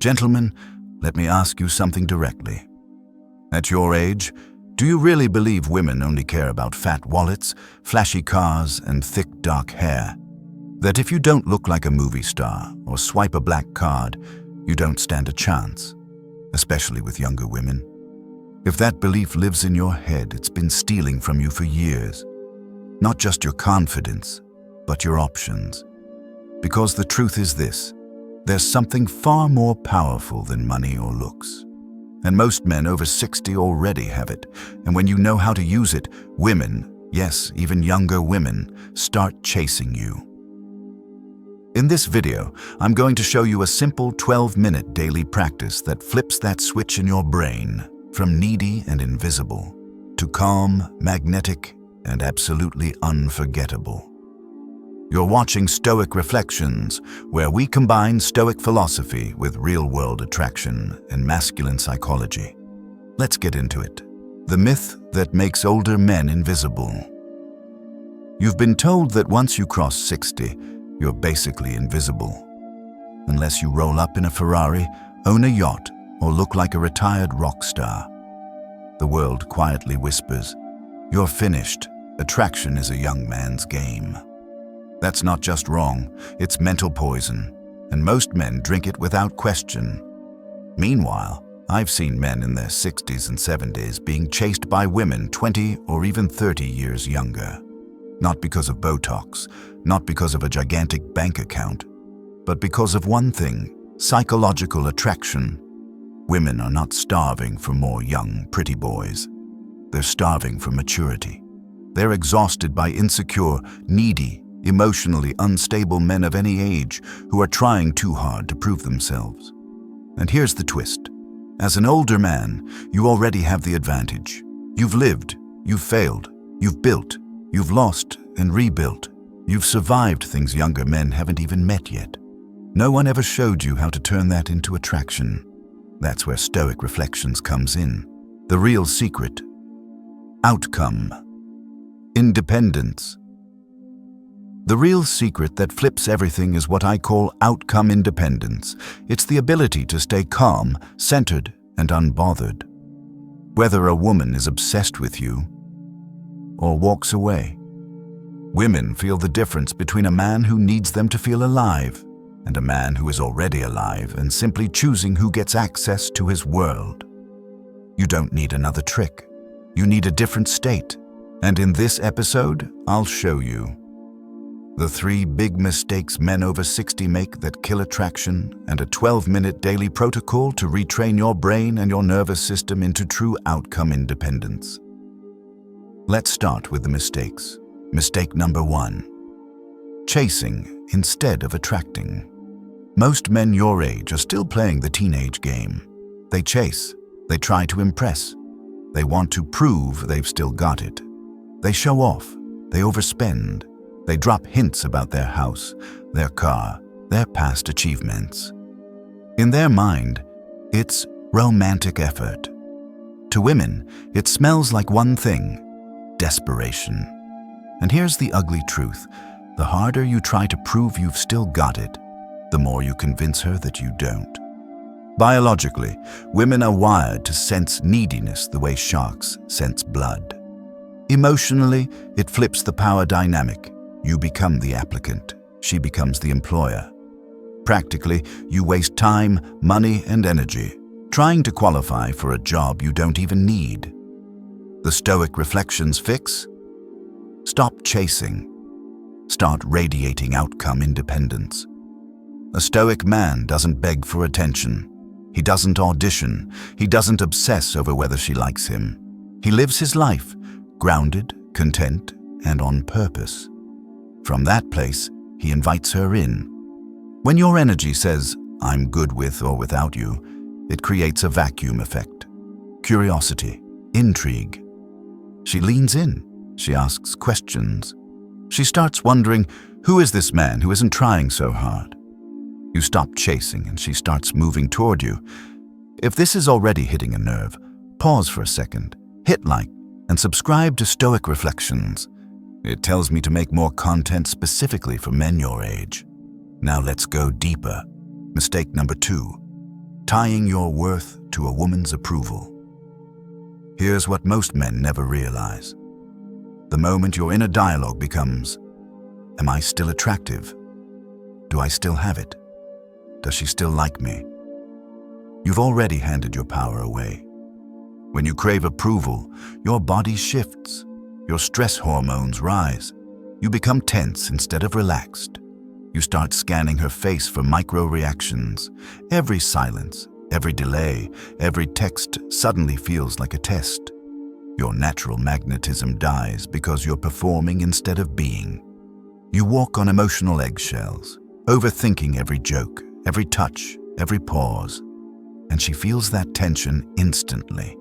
Gentlemen, let me ask you something directly. At your age, do you really believe women only care about fat wallets, flashy cars, and thick dark hair? That if you don't look like a movie star or swipe a black card, you don't stand a chance, especially with younger women? If that belief lives in your head, it's been stealing from you for years. Not just your confidence, but your options. Because the truth is this: there's something far more powerful than money or looks. And most men over 60 already have it. And when you know how to use it, women, yes, even younger women, start chasing you. In this video, I'm going to show you a simple 12-minute daily practice that flips that switch in your brain from needy and invisible to calm, magnetic, and absolutely unforgettable. You're watching Stoic Reflections, where we combine Stoic philosophy with real-world attraction and masculine psychology. Let's get into it. The myth that makes older men invisible. You've been told that once you cross 60, you're basically invisible. Unless you roll up in a Ferrari, own a yacht, or look like a retired rock star. The world quietly whispers, "You're finished. Attraction is a young man's game." That's not just wrong, it's mental poison, and most men drink it without question. Meanwhile, I've seen men in their 60s and 70s being chased by women 20 or even 30 years younger. Not because of Botox, not because of a gigantic bank account, but because of one thing: psychological attraction. Women are not starving for more young, pretty boys. They're starving for maturity. They're exhausted by insecure, needy, emotionally unstable men of any age who are trying too hard to prove themselves. And here's the twist. As an older man, you already have the advantage. You've lived, you've failed, you've built, you've lost and rebuilt. You've survived things younger men haven't even met yet. No one ever showed you how to turn that into attraction. That's where Stoic Reflections comes in. The real secret. Outcome. Independence. The real secret that flips everything is what I call outcome independence. It's the ability to stay calm, centered, and unbothered. Whether a woman is obsessed with you or walks away. Women feel the difference between a man who needs them to feel alive and a man who is already alive and simply choosing who gets access to his world. You don't need another trick. You need a different state. And in this episode, I'll show you the 3 big mistakes men over 60 make that kill attraction, and a 12-minute daily protocol to retrain your brain and your nervous system into true outcome independence. Let's start with the mistakes. Mistake number 1. Chasing instead of attracting. Most men your age are still playing the teenage game. They chase. They try to impress. They want to prove they've still got it. They show off. They overspend. They drop hints about their house, their car, their past achievements. In their mind, it's romantic effort. To women, it smells like one thing: desperation. And here's the ugly truth. The harder you try to prove you've still got it, the more you convince her that you don't. Biologically, women are wired to sense neediness the way sharks sense blood. Emotionally, it flips the power dynamic. You become the applicant. She becomes the employer. Practically, you waste time, money, and energy trying to qualify for a job you don't even need. The Stoic Reflections fix? Stop chasing. Start radiating outcome independence. A Stoic man doesn't beg for attention. He doesn't audition. He doesn't obsess over whether she likes him. He lives his life, grounded, content, and on purpose. From that place, he invites her in. When your energy says, "I'm good with or without you," it creates a vacuum effect. Curiosity, intrigue. She leans in. She asks questions. She starts wondering, who is this man who isn't trying so hard? You stop chasing and she starts moving toward you. If this is already hitting a nerve, pause for a second, hit like, and subscribe to Stoic Reflections. It tells me to make more content specifically for men your age. Now let's go deeper. Mistake number 2. tying your worth to a woman's approval. Here's what most men never realize. The moment your inner dialogue becomes, am I still attractive? Do I still have it? Does she still like me? You've already handed your power away. When you crave approval, your body shifts. Your stress hormones rise. You become tense instead of relaxed. You start scanning her face for micro-reactions. Every silence, every delay, every text suddenly feels like a test. Your natural magnetism dies because you're performing instead of being. You walk on emotional eggshells, overthinking every joke, every touch, every pause, and she feels that tension instantly.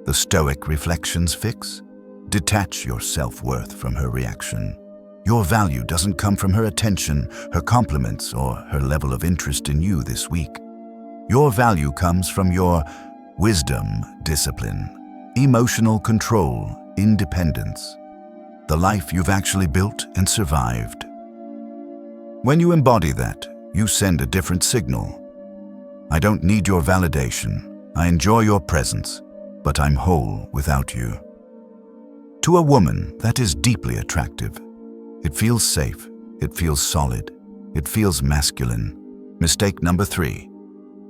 The Stoic Reflection's fix? Detach your self-worth from her reaction. Your value doesn't come from her attention, her compliments, or her level of interest in you this week. Your value comes from your wisdom, discipline, emotional control, independence, the life you've actually built and survived. When you embody that, you send a different signal. I don't need your validation. I enjoy your presence, but I'm whole without you. To a woman, that is deeply attractive. It feels safe, it feels solid, it feels masculine. Mistake number 3.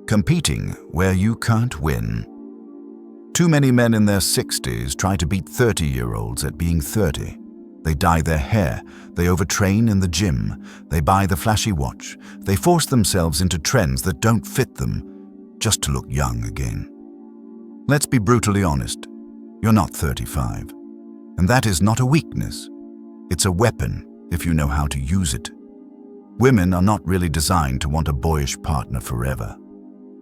Competing where you can't win. Too many men in their 60s try to beat 30-year-olds at being 30. They dye their hair, they overtrain in the gym, they buy the flashy watch, they force themselves into trends that don't fit them, just to look young again. Let's be brutally honest, you're not 35. And that is not a weakness. It's a weapon if you know how to use it. Women are not really designed to want a boyish partner forever.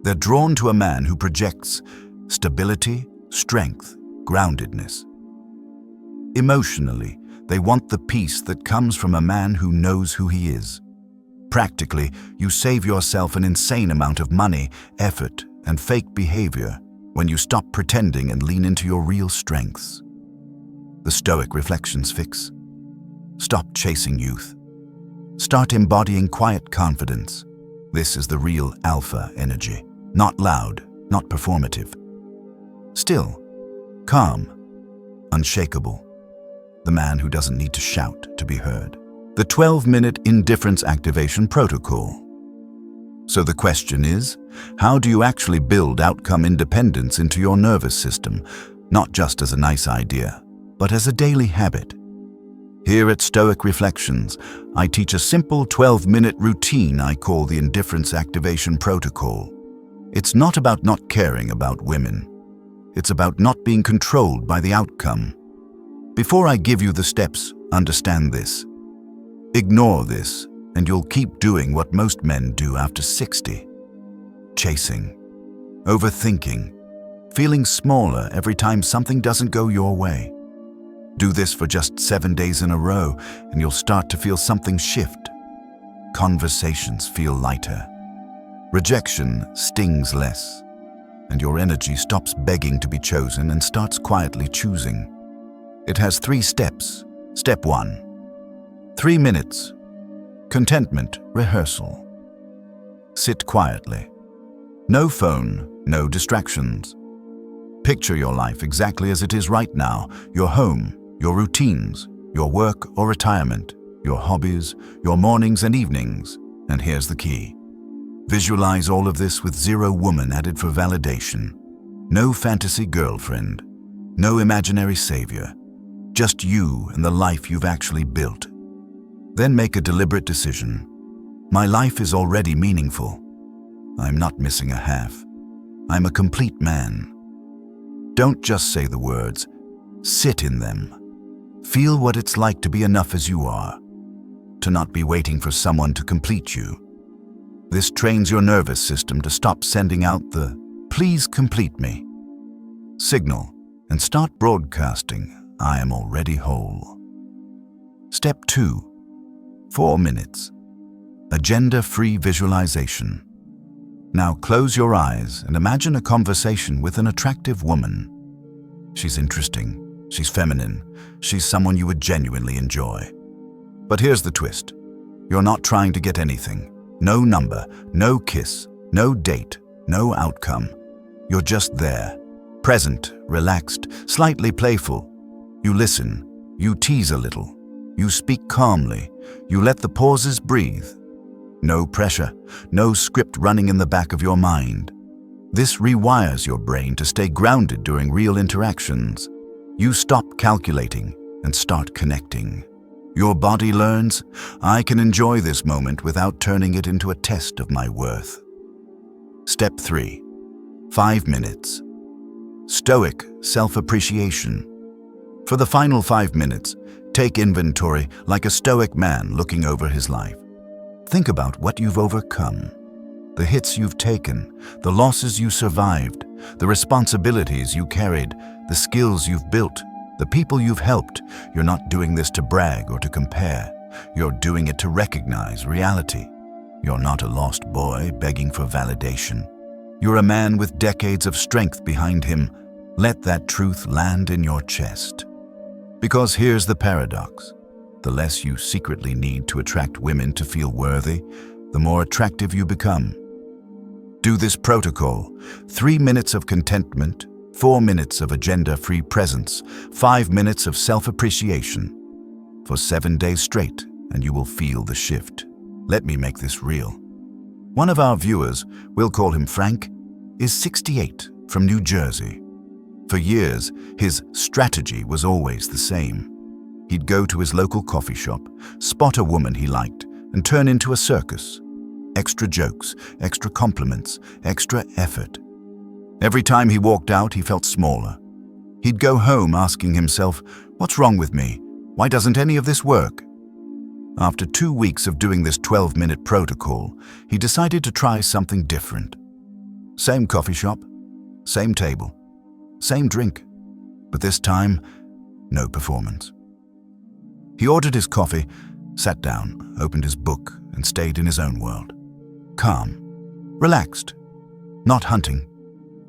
They're drawn to a man who projects stability, strength, groundedness. Emotionally, they want the peace that comes from a man who knows who he is. Practically, you save yourself an insane amount of money, effort, and fake behavior when you stop pretending and lean into your real strengths. The Stoic Reflection's fix? Stop chasing youth. Start embodying quiet confidence. This is the real alpha energy. Not loud, not performative. Still, calm, unshakable. The man who doesn't need to shout to be heard. The 12-minute indifference activation protocol. So the question is, how do you actually build outcome independence into your nervous system, not just as a nice idea, but as a daily habit? Here at Stoic Reflections, I teach a simple 12-minute routine I call the Indifference Activation Protocol. It's not about not caring about women. It's about not being controlled by the outcome. Before I give you the steps, understand this. Ignore this, and you'll keep doing what most men do after 60. Chasing, overthinking, feeling smaller every time something doesn't go your way. Do this for just 7 days in a row, and you'll start to feel something shift. Conversations feel lighter. Rejection stings less, and your energy stops begging to be chosen and starts quietly choosing. It has 3 steps. Step 1. 3 minutes. Contentment rehearsal. Sit quietly. No phone, no distractions. Picture your life exactly as it is right now, your home, your routines, your work or retirement, your hobbies, your mornings and evenings. And here's the key. Visualize all of this with 0 woman added for validation. No fantasy girlfriend. No imaginary savior. Just you and the life you've actually built. Then make a deliberate decision. My life is already meaningful. I'm not missing a half. I'm a complete man. Don't just say the words. Sit in them. Feel what it's like to be enough as you are. To not be waiting for someone to complete you. This trains your nervous system to stop sending out the "please complete me" signal and start broadcasting, I am already whole. Step 2. 4 minutes. Agenda-free visualization. Now close your eyes and imagine a conversation with an attractive woman. She's interesting, she's feminine, she's someone you would genuinely enjoy. But here's the twist. You're not trying to get anything. No number, no kiss, no date, no outcome. You're just there, present, relaxed, slightly playful. You listen, you tease a little, you speak calmly, you let the pauses breathe. No pressure, no script running in the back of your mind. This rewires your brain to stay grounded during real interactions. You stop calculating and start connecting. Your body learns, I can enjoy this moment without turning it into a test of my worth. Step 3. 5 minutes. Stoic self-appreciation. For the final 5 minutes, take inventory like a stoic man looking over his life. Think about what you've overcome, the hits you've taken, the losses you survived, the responsibilities you carried, the skills you've built, the people you've helped. You're not doing this to brag or to compare. You're doing it to recognize reality. You're not a lost boy begging for validation. You're a man with decades of strength behind him. Let that truth land in your chest. Because here's the paradox. The less you secretly need to attract women to feel worthy, the more attractive you become. Do this protocol: 3 minutes of contentment, 4 minutes of agenda-free presence, 5 minutes of self-appreciation. For 7 days straight, and you will feel the shift. Let me make this real. One of our viewers, we'll call him Frank, is 68, from New Jersey. For years, his strategy was always the same. He'd go to his local coffee shop, spot a woman he liked, and turn into a circus. Extra jokes, extra compliments, extra effort. Every time he walked out, he felt smaller. He'd go home asking himself, what's wrong with me? Why doesn't any of this work? After 2 weeks of doing this 12-minute protocol, he decided to try something different. Same coffee shop, same table, same drink, but this time, no performance. He ordered his coffee, sat down, opened his book, and stayed in his own world. Calm, relaxed, not hunting,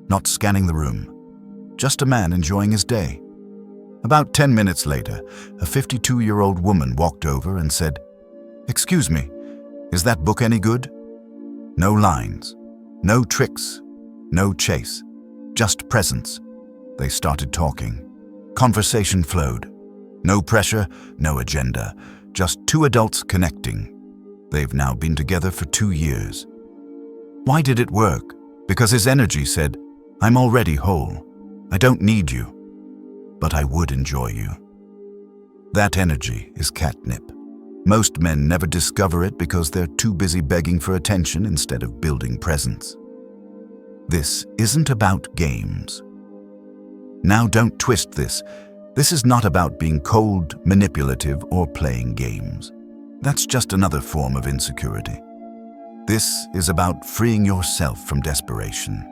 not scanning the room, just a man enjoying his day. About 10 minutes later, a 52-year-old woman walked over and said, "Excuse me, is that book any good?" No lines, no tricks, no chase, just presence. They started talking. Conversation flowed. No pressure, no agenda, just two adults connecting. They've now been together for 2 years. Why did it work? Because his energy said, I'm already whole. I don't need you, but I would enjoy you. That energy is catnip. Most men never discover it because they're too busy begging for attention instead of building presence. This isn't about games. Now don't twist this. This is not about being cold, manipulative, or playing games. That's just another form of insecurity. This is about freeing yourself from desperation.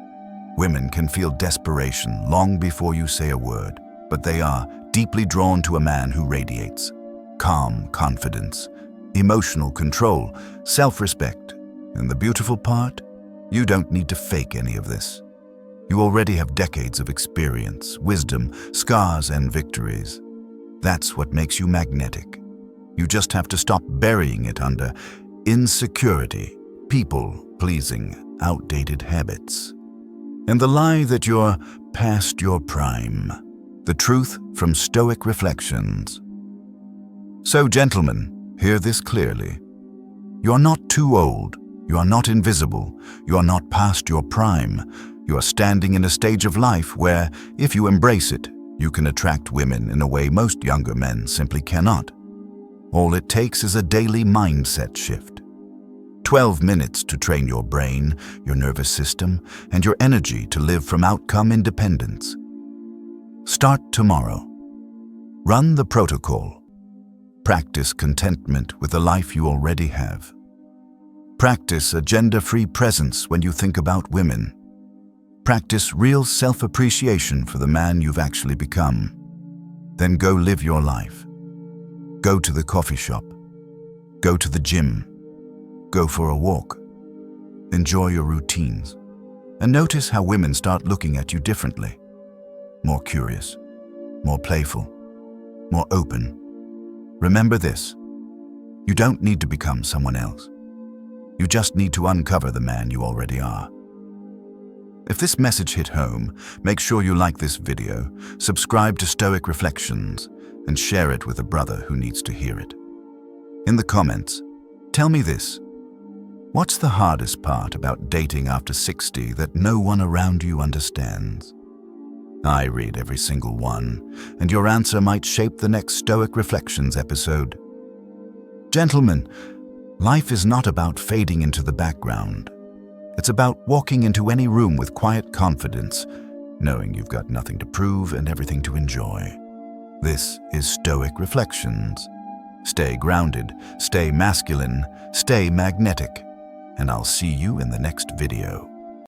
Women can feel desperation long before you say a word, but they are deeply drawn to a man who radiates calm confidence, emotional control, self-respect. And the beautiful part? You don't need to fake any of this. You already have decades of experience, wisdom, scars, and victories. That's what makes you magnetic. You just have to stop burying it under insecurity, people-pleasing, outdated habits, and the lie that you're past your prime. The truth from Stoic Reflections. So, gentlemen, hear this clearly. You're not too old. You are not invisible. You are not past your prime. You are standing in a stage of life where, if you embrace it, you can attract women in a way most younger men simply cannot. All it takes is a daily mindset shift. 12 minutes to train your brain, your nervous system, and your energy to live from outcome independence. Start tomorrow. Run the protocol. Practice contentment with the life you already have. Practice agenda-free presence when you think about women. Practice real self-appreciation for the man you've actually become. Then go live your life. Go to the coffee shop. Go to the gym. Go for a walk. Enjoy your routines. And notice how women start looking at you differently. More curious, more playful, more open. Remember this: you don't need to become someone else. You just need to uncover the man you already are. If this message hit home, make sure you like this video, subscribe to Stoic Reflections, and share it with a brother who needs to hear it. In the comments, tell me this. What's the hardest part about dating after 60 that no one around you understands? I read every single one, and your answer might shape the next Stoic Reflections episode. Gentlemen, life is not about fading into the background. It's about walking into any room with quiet confidence, knowing you've got nothing to prove and everything to enjoy. This is Stoic Reflections. Stay grounded, stay masculine, stay magnetic, and I'll see you in the next video.